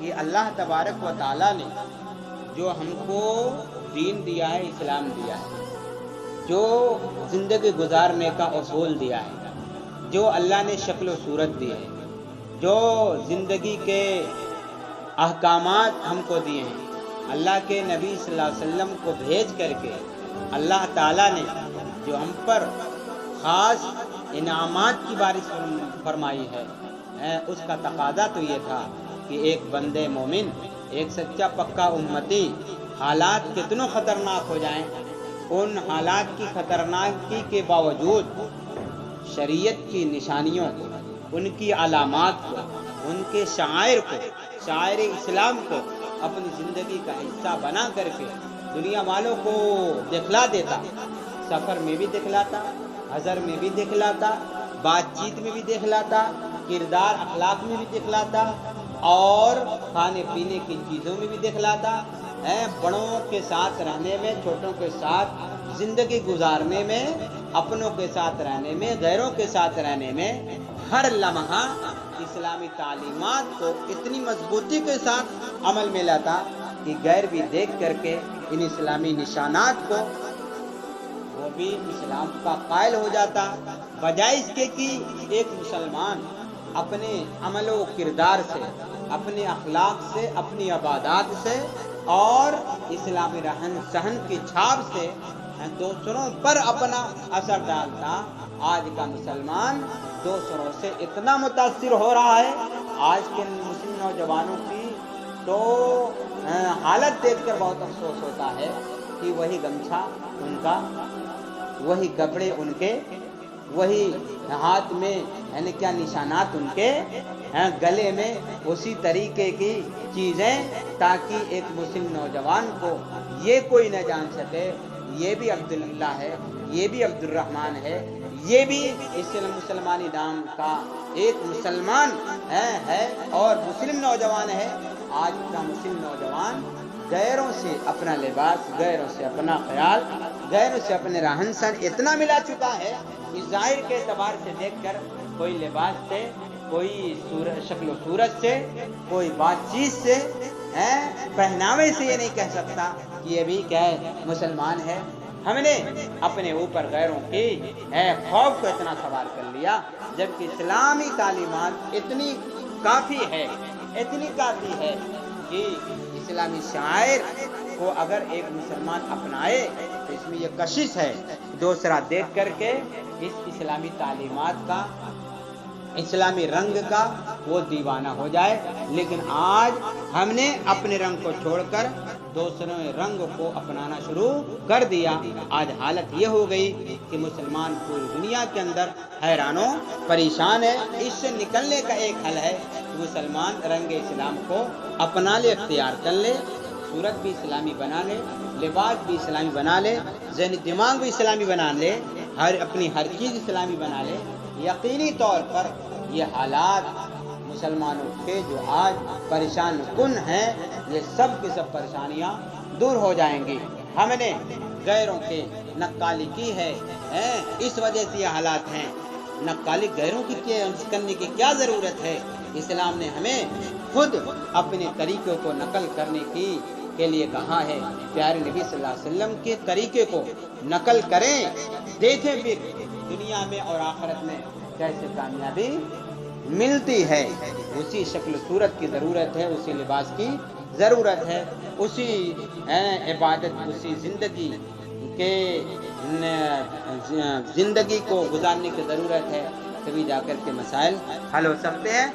کہ اللہ تبارک و تعالیٰ نے جو ہم کو دین دیا ہے، اسلام دیا ہے، جو زندگی گزارنے کا اصول دیا ہے، جو اللہ نے شکل و صورت دی ہے، جو زندگی کے احکامات ہم کو دیے ہیں، اللہ کے نبی صلی اللہ علیہ وسلم کو بھیج کر کے اللہ تعالیٰ نے جو ہم پر خاص انعامات کی بارش فرمائی ہے، اس کا تقاضا تو یہ تھا کہ ایک بندے مومن، ایک سچا پکا امتی، حالات کتنوں خطرناک ہو جائیں، ان حالات کی خطرناکی کے باوجود شریعت کی نشانیوں کو، ان کی علامات کو، ان کے شعائر کو، شعائر اسلام کو اپنی زندگی کا حصہ بنا کر کے دنیا والوں کو دکھلا دیتا، سفر میں بھی دکھلاتا، حضر میں بھی دکھلاتا، بات چیت میں بھی دکھلاتا، کردار اخلاق میں بھی دکھلاتا، اور کھانے پینے کی چیزوں میں بھی دکھلاتا، بڑوں کے ساتھ رہنے میں، چھوٹوں کے ساتھ زندگی گزارنے میں، اپنوں کے ساتھ رہنے میں، غیروں کے ساتھ رہنے میں، ہر لمحہ اسلامی تعلیمات کو اتنی مضبوطی کے ساتھ عمل میں لاتا کہ غیر بھی دیکھ کر کے ان اسلامی نشانات کو وہ بھی اسلام کا قائل ہو جاتا، بجائے اس کے کہ ایک مسلمان اپنے عمل و کردار سے، اپنے اخلاق سے، اپنی عبادات سے اور اسلامی رہن سہن کی چھاپ سے دوسروں پر اپنا اثر ڈالتا۔ آج کا مسلمان دوسروں سے اتنا متاثر ہو رہا ہے، آج کے مسلم نوجوانوں کی تو حالت دیکھ کر بہت افسوس ہوتا ہے کہ وہی گمچھا ان کا، وہی کپڑے ان کے، وہی ہاتھ میں یعنی کیا نشانات ان کے، گلے میں اسی طریقے کی چیزیں، تاکہ ایک مسلم نوجوان کو یہ کوئی نہ جان سکے یہ بھی عبداللہ ہے، یہ بھی عبد الرحمن ہے، یہ بھی اس مسلمانی نام کا ایک مسلمان ہے اور مسلم نوجوان ہے۔ آج کا مسلم نوجوان غیروں سے اپنا لباس، غیروں سے اپنا خیال، غیروں سے اپنے رہن سہن اتنا ملا چکا ہے کہ ظاہر کے اعتبار سے دیکھ کر کوئی لباس سے، کوئی شکل و صورت سے، کوئی بات چیت سے، پہناوے سے یہ نہیں کہہ سکتا کہ یہ بھی کیا ہے، مسلمان ہے۔ ہم نے اپنے اوپر غیروں کی خوف کو اتنا سوار کر لیا، جبکہ اسلامی تعلیمات اتنی کافی ہے، اتنی کافی ہے کہ اسلامی شاعر کو اگر ایک مسلمان اپنائے تو اس میں یہ کشش ہے دوسرا دیکھ کر کے اس اسلامی تعلیمات کا، اسلامی رنگ کا وہ دیوانہ ہو جائے۔ لیکن آج ہم نے اپنے رنگ کو چھوڑ کر دوسروں رنگ کو اپنانا شروع کر دیا۔ آج حالت یہ ہو گئی کہ مسلمان پوری دنیا کے اندر حیران و پریشان ہے۔ اس سے نکلنے کا ایک حل ہے کہ مسلمان رنگ اسلام کو اپنا لے، اختیار کر لے، صورت بھی اسلامی بنا لے، لباس بھی اسلامی بنا لے، ذہنی دماغ بھی اسلامی بنا لے، اپنی ہر چیز اسلامی بنا لے۔ یقینی طور پر یہ حالات مسلمانوں کے جو آج پریشان کن ہیں، یہ سب کی سب پریشانیاں دور ہو جائیں گی۔ ہم نے غیروں کے نقالی کی ہے، اس وجہ سے یہ حالات ہیں۔ نقالی غیروں کی کرنے کی کیا ضرورت ہے؟ اسلام نے ہمیں خود اپنے طریقوں کو نقل کرنے کے لیے کہا ہے۔ پیارے نبی صلی اللہ علیہ وسلم کے طریقے کو نقل کریں، دیکھیں پھر دنیا میں اور آخرت میں کیسے کامیابی ملتی ہے۔ اسی شکل صورت کی ضرورت ہے، اسی لباس کی ضرورت ہے، اسی عبادت، اسی زندگی کو گزارنے کی ضرورت ہے، تبھی جا کر کے مسائل حل ہو سکتے ہیں۔